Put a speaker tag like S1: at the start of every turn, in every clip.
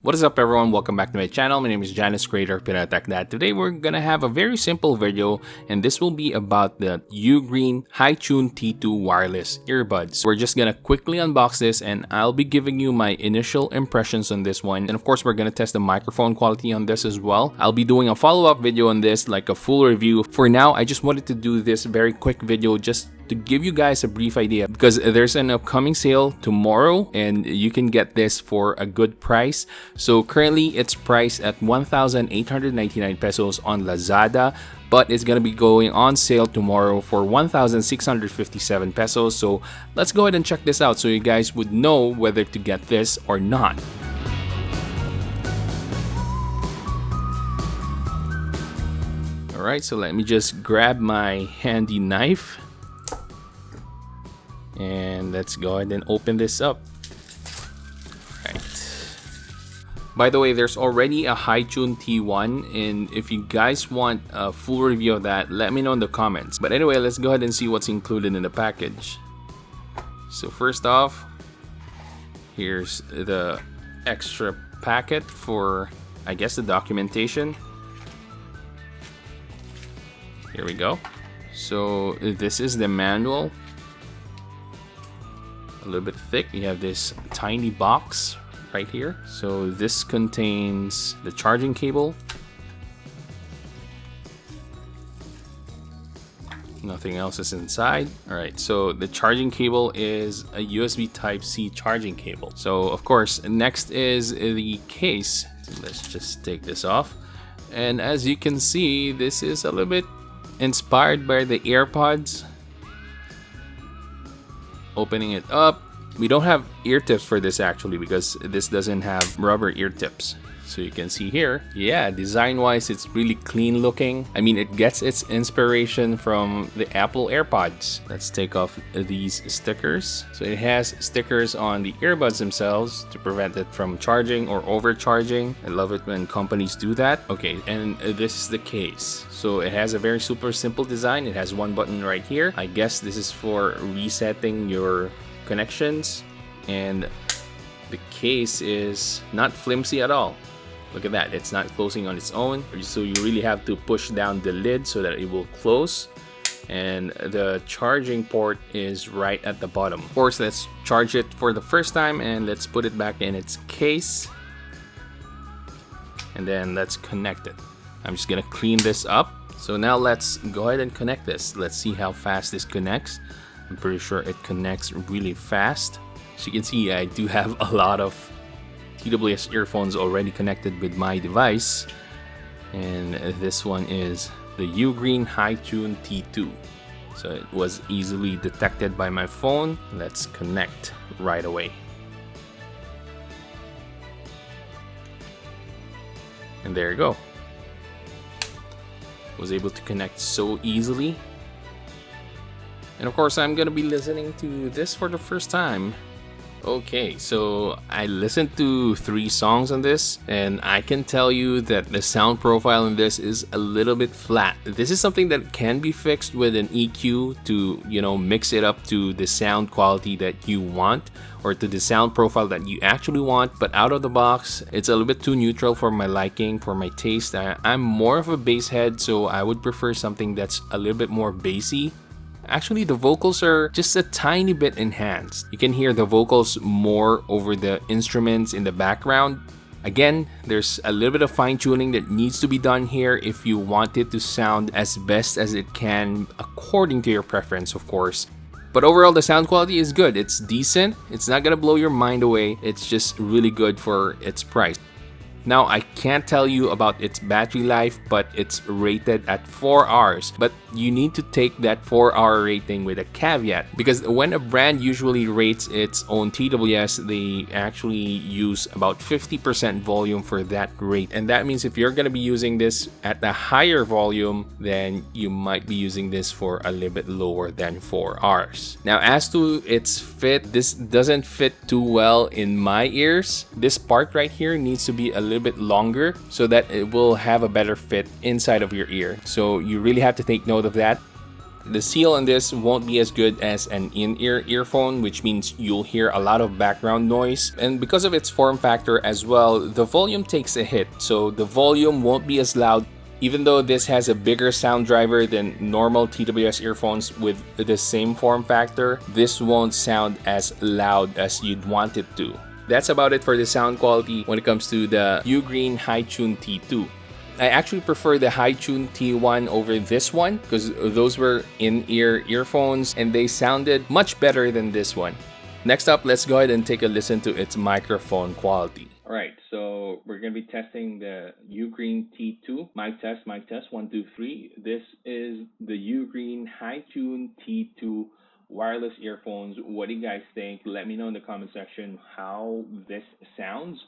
S1: What is up everyone, welcome back to my channel. My name is Janice, creator of Pinatak That. Today we're gonna have a very simple video, and this will be about the UGREEN Hitune T2 wireless earbuds. We're just gonna quickly unbox this and I'll be giving you my initial impressions on this one. And of course we're gonna test the microphone quality on this as well. I'll be doing a follow-up video on this, like a full review. For now, I just wanted to do this very quick video just to give you guys a brief idea, because there's an upcoming sale tomorrow and you can get this for a good price. So currently it's priced at 1,899 pesos on Lazada, but it's gonna be going on sale tomorrow for 1,657 pesos. So let's go ahead and check this out so you guys would know whether to get this or not. Alright, so let me just grab my handy knife. And let's go ahead and open this up. Right. By the way, there's already a Hitune T1, and if you guys want a full review of that, let me know in the comments. But anyway, let's go ahead and see what's included in the package. So first off, here's the extra packet for, I guess, the documentation. Here we go. So this is the manual. A little bit thick. You have this tiny box right here. So this contains the charging cable. Nothing else is inside. Alright, so the charging cable is a USB Type-C charging cable. So of course, next is the case. Let's just take this off. And as you can see, this is a little bit inspired by the AirPods. Opening it up, we don't have ear tips for this actually, because this doesn't have rubber ear tips. So you can see here, yeah, design wise it's really clean looking. I mean, it gets its inspiration from the Apple AirPods. Let's take off these stickers. So it has stickers on the earbuds themselves to prevent it from charging or overcharging. I love it when companies do that. Okay, and this is the case. So it has a very super simple design. It has one button right here. I guess this is for resetting your connections, and the case is not flimsy at all. Look at that, it's not closing on its own, so you really have to push down the lid so that it will close. And the charging port is right at the bottom. Of course, let's charge it for the first time and let's put it back in its case, and then let's connect it. I'm just gonna clean this up. So now let's go ahead and connect this. Let's see how fast this connects. I'm pretty sure it connects really fast. As you can see, I do have a lot of TWS earphones already connected with my device, and this one is the UGREEN Hitune T2. So it was easily detected by my phone. Let's connect right away. And there you go. Was able to connect so easily. And of course, I'm gonna be listening to this for the first time. Okay, so I listened to 3 songs on this, and I can tell you that the sound profile in this is a little bit flat. This is something that can be fixed with an EQ to, you know, mix it up to the sound quality that you want, or to the sound profile that you actually want. But out of the box, it's a little bit too neutral for my liking, for my taste. I'm more of a bass head, so I would prefer something that's a little bit more bassy. Actually, the vocals are just a tiny bit enhanced. You can hear the vocals more over the instruments in the background. Again, there's a little bit of fine-tuning that needs to be done here if you want it to sound as best as it can according to your preference, of course. But overall, the sound quality is good. It's decent. It's not gonna blow your mind away. It's just really good for its price. Now, I can't tell you about its battery life, but it's rated at 4 hours. But you need to take that 4-hour rating with a caveat, because when a brand usually rates its own TWS, they actually use about 50% volume for that rate. And that means if you're going to be using this at a higher volume, then you might be using this for a little bit lower than 4 hours. Now, as to its fit, this doesn't fit too well in my ears. This part right here needs to be a little bit longer so that it will have a better fit inside of your ear. So you really have to take note of that. The seal on this won't be as good as an in-ear earphone, which means you'll hear a lot of background noise. And because of its form factor as well, the volume takes a hit, so the volume won't be as loud. Even though this has a bigger sound driver than normal TWS earphones with the same form factor, this won't sound as loud as you'd want it to. That's about it for the sound quality when it comes to the UGREEN Hitune T2. I actually prefer the Hitune T1 over this one because those were in-ear earphones and they sounded much better than this one. Next up, let's go ahead and take a listen to its microphone quality. Alright, so we're going to be testing the UGREEN T2. Mic test, 1, 2, 3. This is the UGREEN Hitune T2 wireless earphones. What do you guys think? Let me know in the comment section how this sounds.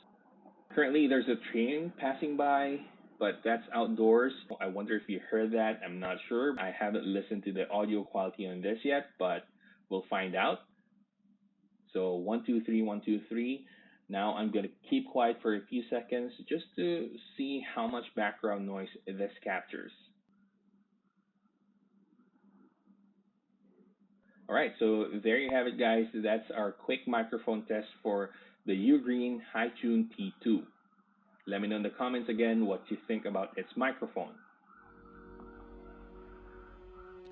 S1: Currently, there's a train passing by, but that's outdoors. I wonder if you heard that. I'm not sure. I haven't listened to the audio quality on this yet, but we'll find out. So 1, 2, 3, 1, 2, 3. Now I'm going to keep quiet for a few seconds just to see how much background noise this captures. Alright, so there you have it, guys. That's our quick microphone test for the UGREEN Hitune T2. Let me know in the comments again what you think about its microphone.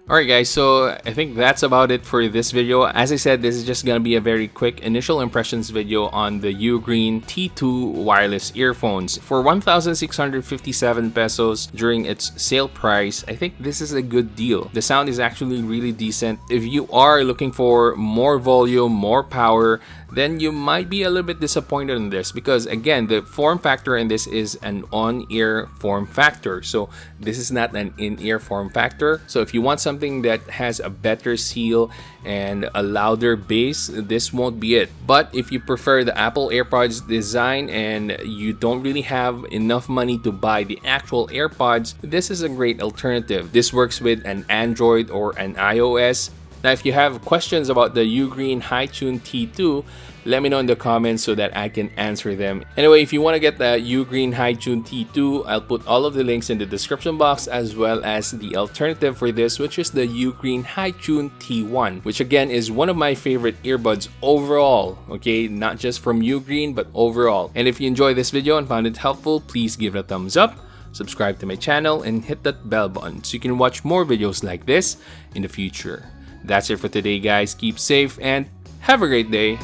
S1: Alright guys, so I think that's about it for this video. As I said, this is just gonna be a very quick initial impressions video on the UGREEN T2 wireless earphones. For 1,657 pesos during its sale price, I think this is a good deal. The sound is actually really decent. If you are looking for more volume, more power, then you might be a little bit disappointed in this because again, the form factor in this is an on-ear form factor. So this is not an in-ear form factor. So if you want something that has a better seal and a louder bass, this won't be it. But if you prefer the Apple AirPods design and you don't really have enough money to buy the actual AirPods, this is a great alternative. This works with an Android or an iOS. Now, if you have questions about the UGREEN Hitune T2, let me know in the comments so that I can answer them. Anyway, if you want to get the UGREEN Hitune T2, I'll put all of the links in the description box as well as the alternative for this, which is the UGREEN Hitune T1, which again is one of my favorite earbuds overall, okay? Not just from UGREEN, but overall. And if you enjoyed this video and found it helpful, please give it a thumbs up, subscribe to my channel, and hit that bell button so you can watch more videos like this in the future. That's it for today, guys. Keep safe and have a great day.